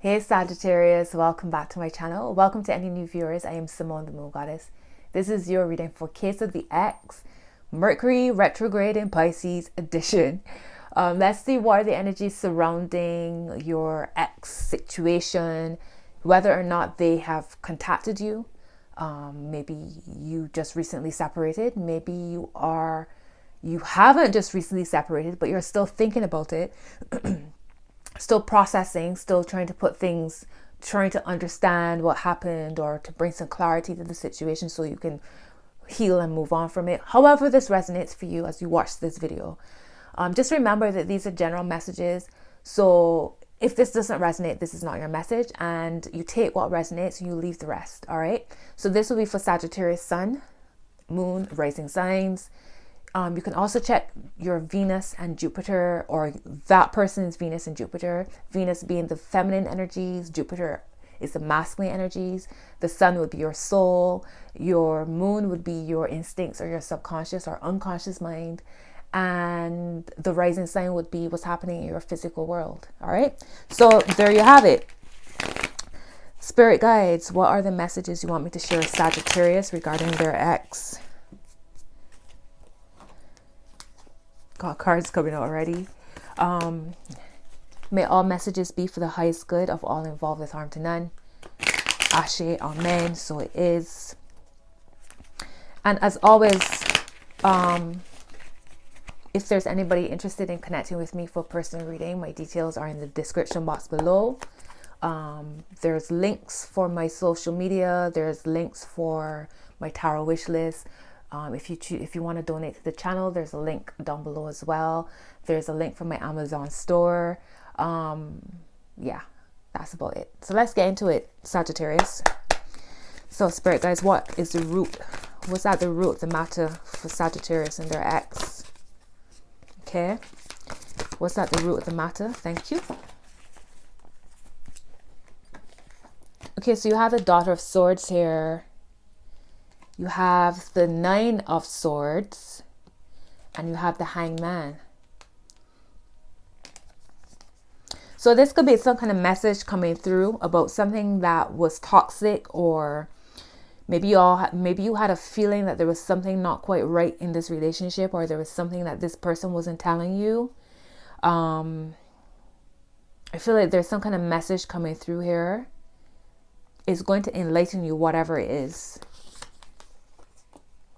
Hey Sagittarius, welcome back to my channel. Welcome to any new viewers. I am Simone the Moon Goddess. This is your reading for Case of the Ex Mercury Retrograde in Pisces edition. Let's see what are the energies surrounding your ex situation, whether or not they have contacted you. Maybe you just recently separated. Maybe you haven't just recently separated, but you're still thinking about it. Still processing, still trying to put things, trying to understand what happened or to bring some clarity to the situation so you can heal and move on from it. However this resonates for you as you watch this video. Just remember that these are general messages. So if this doesn't resonate, this is not your message, and you take what resonates and you leave the rest. All right. So this will be for Sagittarius Sun, Moon, rising signs. You can also check your Venus and Jupiter, or that person's Venus and Jupiter. Venus being the feminine energies, Jupiter is the masculine energies. The Sun would be your soul. Your Moon would be your instincts or your subconscious or unconscious mind. And the rising sign would be what's happening in your physical world. All right. So there you have it. Spirit guides, what are the messages you want me to share with Sagittarius regarding their ex? Got cards coming out already. May all messages be for the highest good of all involved with harm to none. Ashe, amen. So it is. And as always, if there's anybody interested in connecting with me for personal reading, my details are in the description box below. There's links for my social media. There's links for my tarot wish list. If you want to donate to the channel, there's a link down below as well. There's a link for my Amazon store. Yeah, that's about it. So let's get into it, Sagittarius. So Spirit guys, what is the root? What's at the root of the matter for Sagittarius and their ex? Okay. What's at the root of the matter? Thank you. Okay, so you have the Daughter of Swords here. You have the Nine of Swords, and you have the Hanged Man. So this could be some kind of message coming through about something that was toxic, or maybe you had a feeling that there was something not quite right in this relationship, or there was something that this person wasn't telling you. I feel like there's some kind of message coming through here. It's going to enlighten you, whatever it is.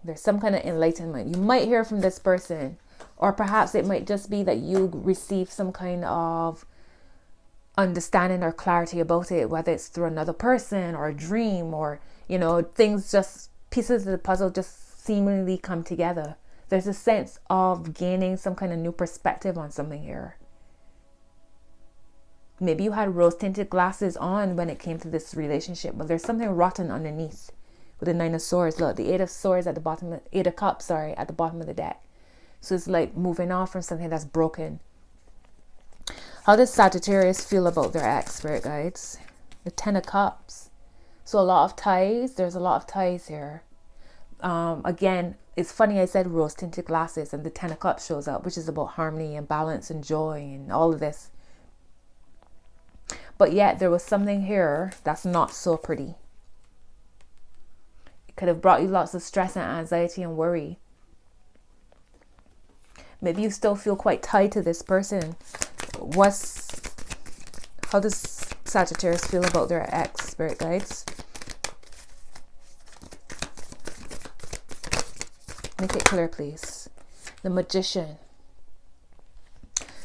There's some kind of enlightenment. You might hear from this person, or perhaps it might just be that you receive some kind of understanding or clarity about it, whether it's through another person or a dream, or, you know, things just, pieces of the puzzle just seemingly come together. There's a sense of gaining some kind of new perspective on something here. Maybe you had rose-tinted glasses on when it came to this relationship, but there's something rotten underneath. With the Nine of Swords, look, the Eight of Swords at the bottom, Eight of Cups, sorry, at the bottom of the deck. So it's like moving off from something that's broken. How does Sagittarius feel about their ex, Spirit guides? The Ten of Cups. So a lot of ties. There's a lot of ties here. Again, it's funny I said rose-tinted glasses, and the Ten of Cups shows up, which is about harmony and balance and joy and all of this. But yet there was something here that's not so pretty. Could have brought you lots of stress and anxiety and worry. Maybe you still feel quite tied to this person. How does Sagittarius feel about their ex, Spirit guides? Make it clear, please. The Magician.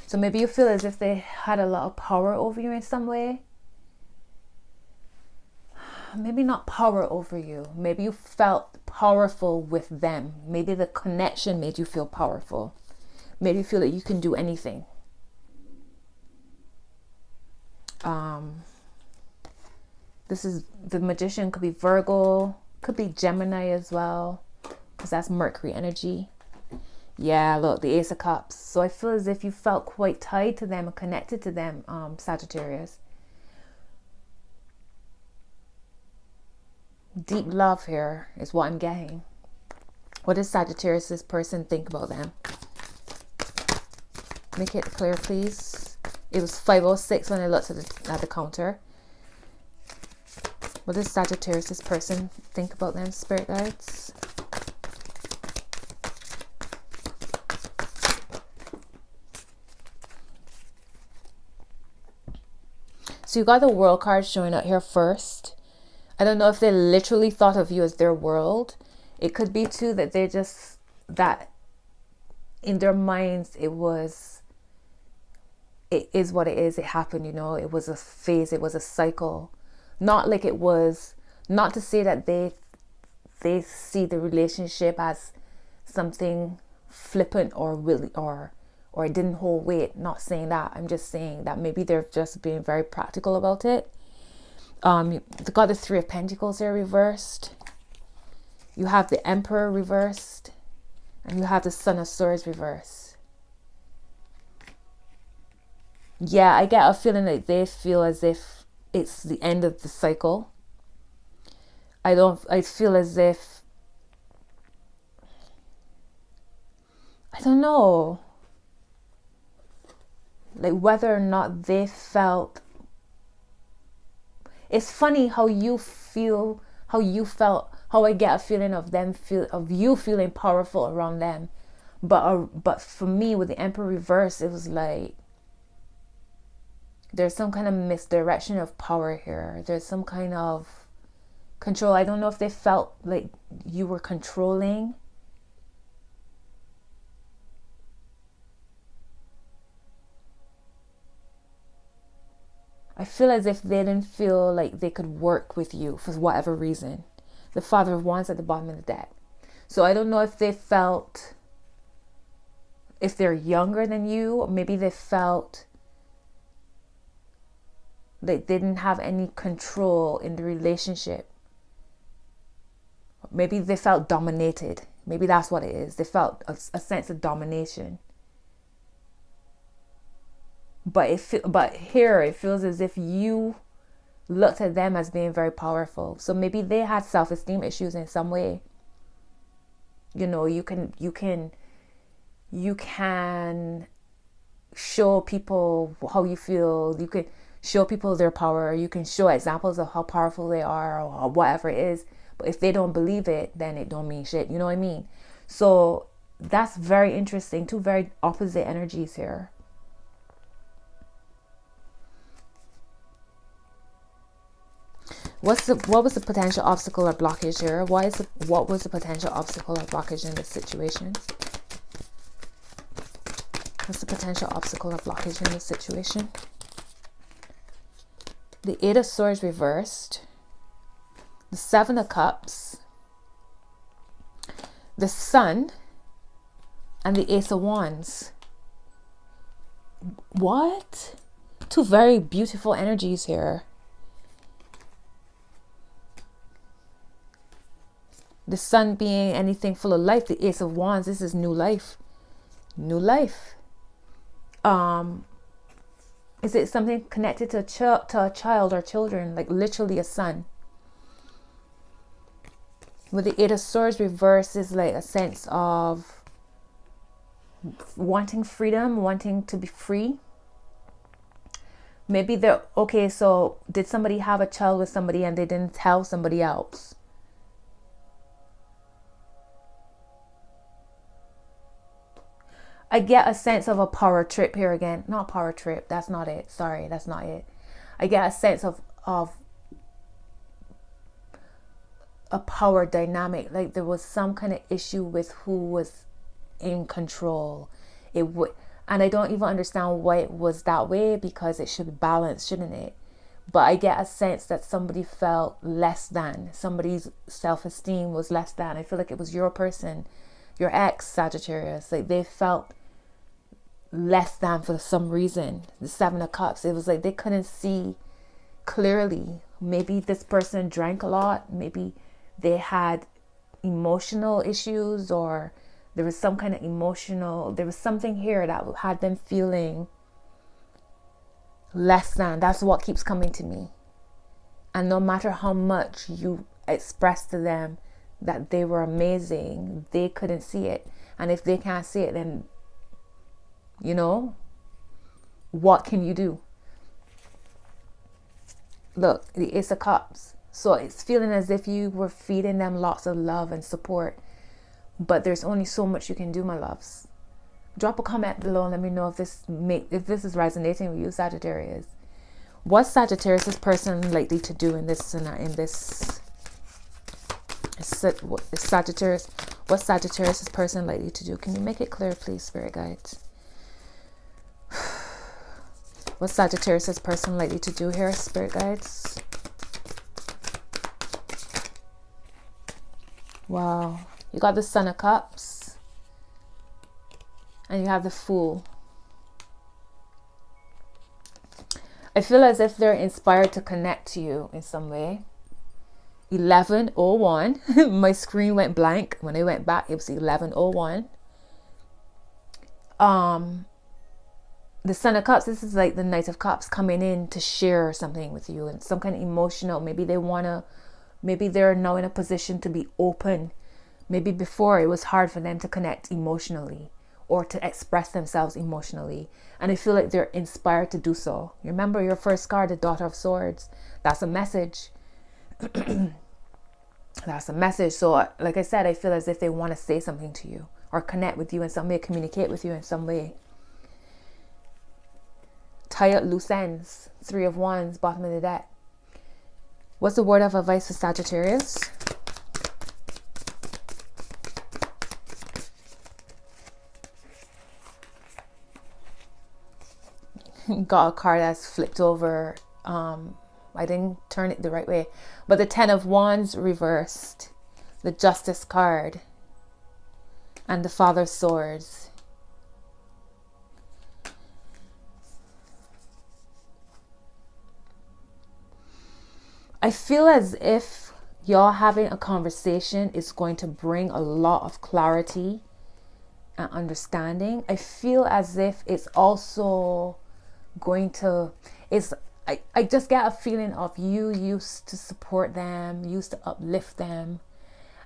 So maybe you feel as if they had a lot of power over you in some way. Maybe not power over you. Maybe you felt powerful with them. Maybe the connection made you feel powerful. Made you feel that you can do anything. This is the Magician. Could be Virgo. Could be Gemini as well, because that's Mercury energy. Yeah, look, the Ace of Cups. So I feel as if you felt quite tied to them and connected to them, Sagittarius. Deep love here is what I'm getting. What does Sagittarius' person think about them? Make it clear, please. It was 5:06 when I looked at the counter. What does Sagittarius, this person, think about them, spirit guides? So you got the world card showing up here first. I don't know if they literally thought of you as their world. It could be too that they just, that in their minds it is what it is. It happened, you know, it was a phase, it was a cycle. Not like it was, not to say that they see the relationship as something flippant or really, or it didn't hold weight. Not saying that. I'm just saying that maybe they're just being very practical about it. They got the Three of Pentacles here reversed. You have the Emperor reversed. And you have the Son of Swords reversed. Yeah, I get a feeling that they feel as if it's the end of the cycle. I feel as if, I don't know, like whether or not they felt, it's funny how you feel, how you felt, how I get a feeling of them of you feeling powerful around them. But for me, with the Emperor reverse, it was like there's some kind of misdirection of power here. There's some kind of control. I don't know if they felt like you were controlling. I feel as if they didn't feel like they could work with you for whatever reason. The Father of Wands at the bottom of the deck. So I don't know if they felt, if they're younger than you, or maybe they felt they didn't have any control in the relationship. Maybe they felt dominated. Maybe that's what it is. They felt a sense of domination. But here it feels as if you looked at them as being very powerful. So maybe they had self-esteem issues in some way. You know, you can show people how you feel. You can show people their power. You can show examples of how powerful they are, or whatever it is. But if they don't believe it, then it don't mean shit. You know what I mean? So that's very interesting. Two very opposite energies here. What was the potential obstacle or blockage here? What was the potential obstacle or blockage in this situation? What's the potential obstacle or blockage in this situation? The Eight of Swords reversed. The Seven of Cups. The Sun. And the Ace of Wands. What? Two very beautiful energies here. The Sun being anything full of life. The Ace of Wands, this is new life. New life. Is it something connected to a child or children? Like literally a son. With the Eight of Swords reverse is like a sense of wanting freedom, wanting to be free. Maybe they're, okay, so did somebody have a child with somebody and they didn't tell somebody else? I get a sense of a power trip here again. Not power trip. That's not it. Sorry, that's not it. I get a sense of a power dynamic. Like there was some kind of issue with who was in control. And I don't even understand why it was that way, because it should be balanced, shouldn't it? But I get a sense that somebody felt less than. Somebody's self-esteem was less than. I feel like it was your person, your ex, Sagittarius. Like they felt less than for some reason. The Seven of Cups, it was like they couldn't see clearly. Maybe this person drank a lot. Maybe they had emotional issues, or there was some kind of there was something here that had them feeling less than. That's what keeps coming to me. And no matter how much you express to them that they were amazing, they couldn't see it. And if they can't see it, then, you know, what can you do? Look, the Ace of Cups. So it's feeling as if you were feeding them lots of love and support, but there's only so much you can do, my loves. Drop a comment below and let me know if this is resonating with you, Sagittarius. What's Sagittarius' person likely to do in this Sagittarius? What's Sagittarius' person likely to do? Can you make it clear, please, Spirit Guides? What's Sagittarius' person likely to do here, Spirit Guides? Wow. You got the Son of Cups. And you have the Fool. I feel as if they're inspired to connect to you in some way. 11:01. My screen went blank. When I went back, it was 11:01. The Son of Cups, this is like the Knight of Cups coming in to share something with you and some kind of emotional. Maybe they're now in a position to be open. Maybe before it was hard for them to connect emotionally or to express themselves emotionally. And I feel like they're inspired to do so. You remember your first card, the Daughter of Swords. That's a message. That's a message. So like I said, I feel as if they want to say something to you or connect with you in some way, communicate with you in some way. Tie up loose ends. 3 of Wands, bottom of the deck. What's the word of advice for Sagittarius? Got a card that's flipped over. I didn't turn it the right way. But the 10 of Wands reversed. The Justice card. And the Father of Swords. I feel as if y'all having a conversation is going to bring a lot of clarity and understanding. I feel as if it's also going to, I just get a feeling of you used to support them, used to uplift them,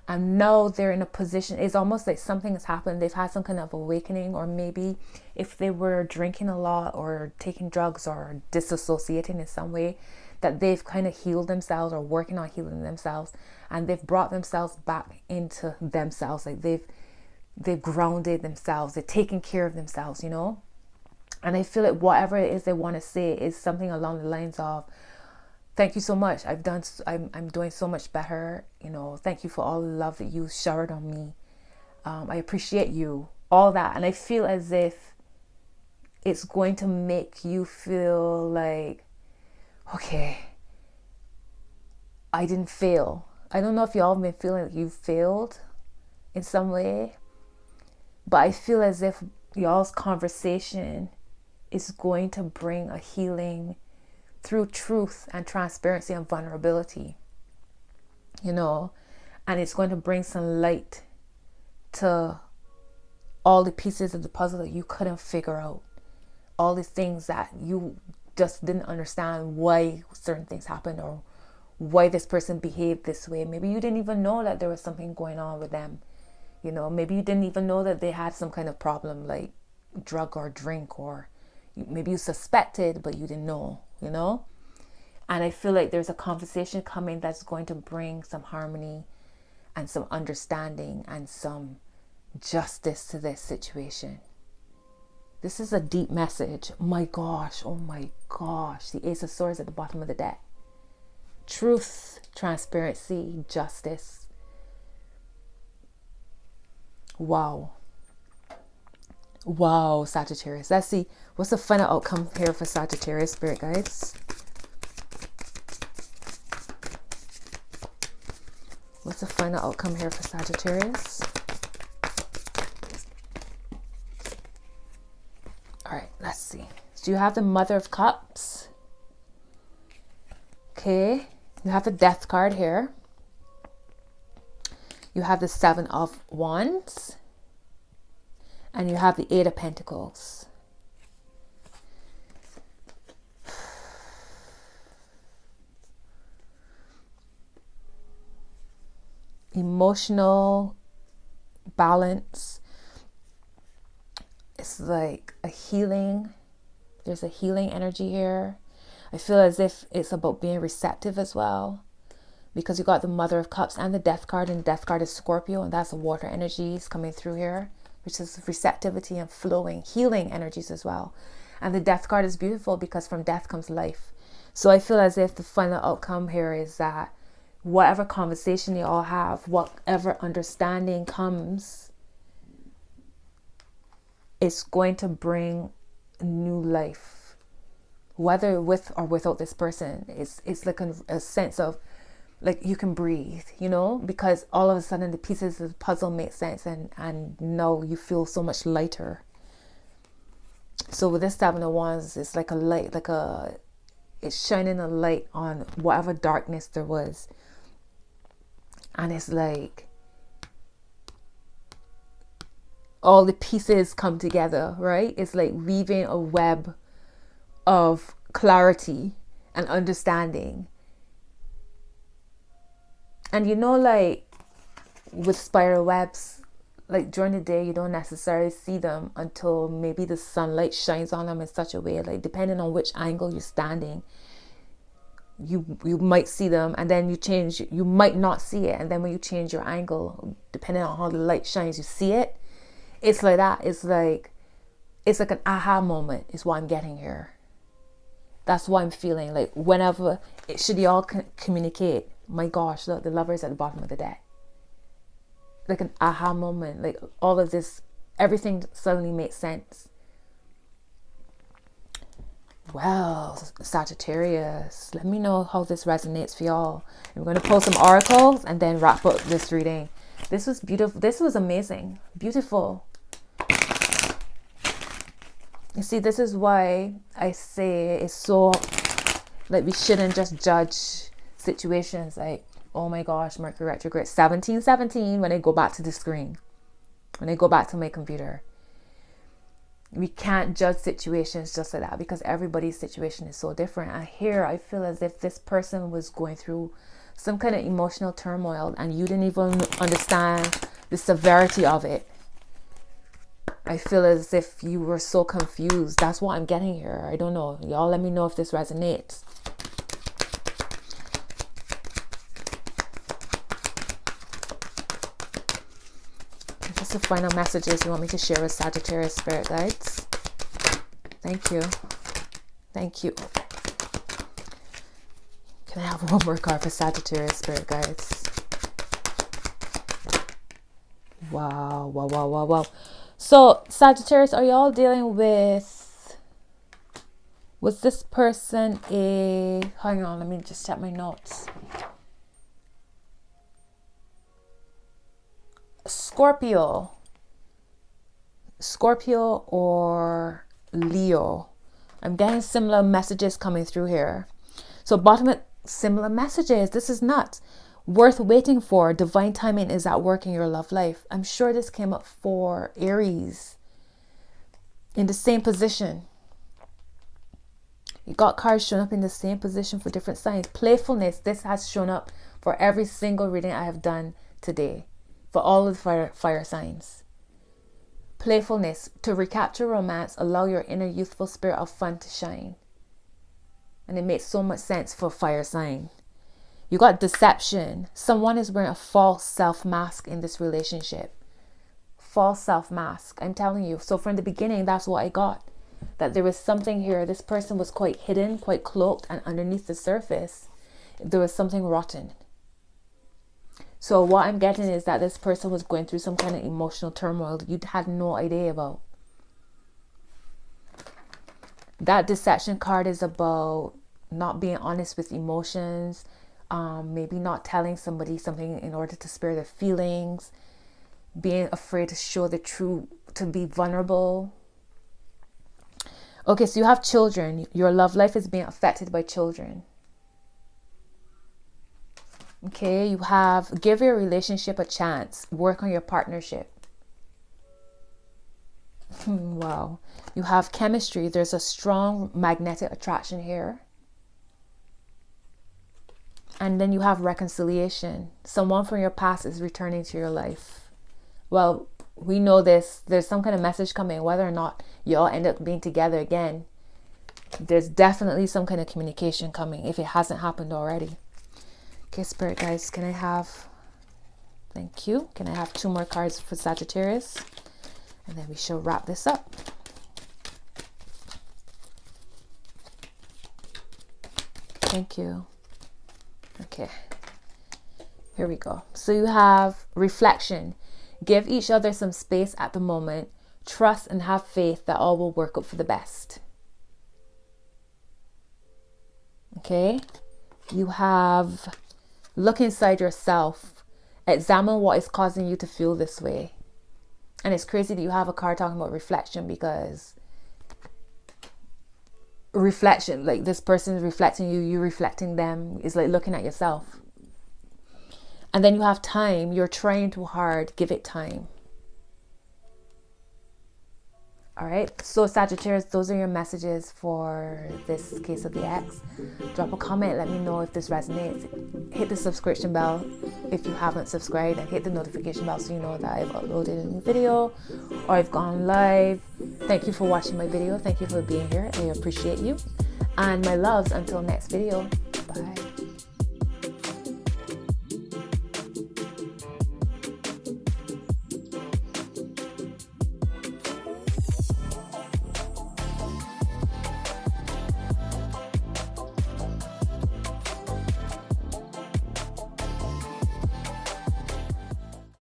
and now they're in a position, it's almost like something has happened. They've had some kind of awakening, or maybe if they were drinking a lot or taking drugs or disassociating in some way, that they've kind of healed themselves or working on healing themselves, and they've brought themselves back into themselves. Like they've grounded themselves, they're taking care of themselves, you know. And I feel like whatever it is they want to say is something along the lines of, thank you so much, I'm doing so much better, you know, thank you for all the love that you showered on me, I appreciate you, all that. And I feel as if it's going to make you feel like, okay, I didn't fail. I don't know if y'all have been feeling like you failed in some way, but I feel as if y'all's conversation is going to bring a healing through truth and transparency and vulnerability, you know, and it's going to bring some light to all the pieces of the puzzle that you couldn't figure out, all the things that you just didn't understand why certain things happened or why this person behaved this way. Maybe you didn't even know that there was something going on with them, you know. Maybe you didn't even know that they had some kind of problem like drug or drink, or maybe you suspected but you didn't know, you know. And I feel like there's a conversation coming that's going to bring some harmony and some understanding and some justice to this situation. This is a deep message. My gosh, oh my gosh. The Ace of Swords at the bottom of the deck. Truth, transparency, justice. Wow. Wow, Sagittarius. Let's see. What's the final outcome here for Sagittarius, Spirit Guides? What's the final outcome here for Sagittarius? All right, let's see. So you have the Mother of Cups. Okay. You have the Death card here. You have the 7 of Wands. And you have the 8 of Pentacles. Emotional balance. It's like a healing. There's a healing energy here. I feel as if it's about being receptive as well, because you got the Mother of Cups and the Death card, and the Death card is Scorpio, and that's the water energies coming through here, which is receptivity and flowing, healing energies as well. And the Death card is beautiful because from death comes life. So I feel as if the final outcome here is that whatever conversation you all have, whatever understanding comes, it's going to bring new life, whether with or without this person. It's like a sense of like you can breathe, you know, because all of a sudden the pieces of the puzzle make sense, and now you feel so much lighter. So with this Seven of Wands, it's like a light, it's shining a light on whatever darkness there was. And it's like all the pieces come together, right? It's like weaving a web of clarity and understanding. And you know, like with spider webs, like during the day you don't necessarily see them until maybe the sunlight shines on them in such a way, like depending on which angle you're standing, you might see them, and then you might not see it, and then when you change your angle, depending on how the light shines, you see it. It's like that. It's like an aha moment is what I'm getting here. That's what I'm feeling. Like whenever should you all communicate, my gosh, look, the Lover's at the bottom of the deck. Like an aha moment, like all of this, everything suddenly makes sense. Well, Sagittarius, let me know how this resonates for y'all. I'm going to pull some oracles and then wrap up this reading. This was beautiful. This was amazing. Beautiful. You see, this is why I say it's so, like, we shouldn't just judge situations like, oh my gosh, Mercury retrograde 1717 when I go back to the screen, when I go back to my computer. We can't judge situations just like that because everybody's situation is so different. And here I feel as if this person was going through some kind of emotional turmoil and you didn't even understand the severity of it. I feel as if you were so confused. That's what I'm getting here. I don't know. Y'all let me know if this resonates. What's the final messages you want me to share with Sagittarius spirit guides? Thank you. Thank you. Can I have one more card for Sagittarius spirit guides? Wow, wow, wow, wow, wow. So Sagittarius, are y'all dealing with, was this person hang on, let me just check my notes. Scorpio or Leo. I'm getting similar messages coming through here. So bottom, similar messages. This is nuts. Worth waiting for. Divine timing is at work in your love life. I'm sure this came up for Aries in the same position. You got cards showing up in the same position for different signs. Playfulness. This has shown up for every single reading I have done today. For all of the fire signs. Playfulness. To recapture romance, allow your inner youthful spirit of fun to shine. And it makes so much sense for fire sign. You got deception. Someone is wearing a false self mask in this relationship. False self mask. I'm telling you. So from the beginning, that's what I got. That there was something here. This person was quite hidden, quite cloaked, and underneath the surface, there was something rotten. So what I'm getting is that this person was going through some kind of emotional turmoil you had no idea about. That deception card is about not being honest with emotions, maybe not telling somebody something in order to spare their feelings, being afraid to show the truth, to be vulnerable. Okay, so you have children. Your love life is being affected by children. Okay, you have give your relationship a chance. Work on your partnership. Wow. You have chemistry. There's a strong magnetic attraction here. And then you have reconciliation. Someone from your past is returning to your life. Well, we know this. There's some kind of message coming, whether or not you all end up being together again. There's definitely some kind of communication coming if it hasn't happened already. Okay, Spirit guys, can I have, thank you. Can I have 2 more cards for Sagittarius? And then we shall wrap this up. Thank you. Okay, here we go. So you have reflection. Give each other some space at the moment. Trust and have faith that all will work out for the best. Okay, you have look inside yourself. Examine what is causing you to feel this way. And it's crazy that you have a card talking about reflection, because reflection, like this person is reflecting you, you reflecting them, is like looking at yourself. And then you have time. You're trying too hard. Give it time. All right, so Sagittarius, those are your messages for this case of the ex. Drop a comment, let me know if this resonates. Hit the subscription bell if you haven't subscribed, and hit the notification bell so you know that I've uploaded a new video or I've gone live. Thank you for watching my video. Thank you for being here. I appreciate you. And my loves, until next video.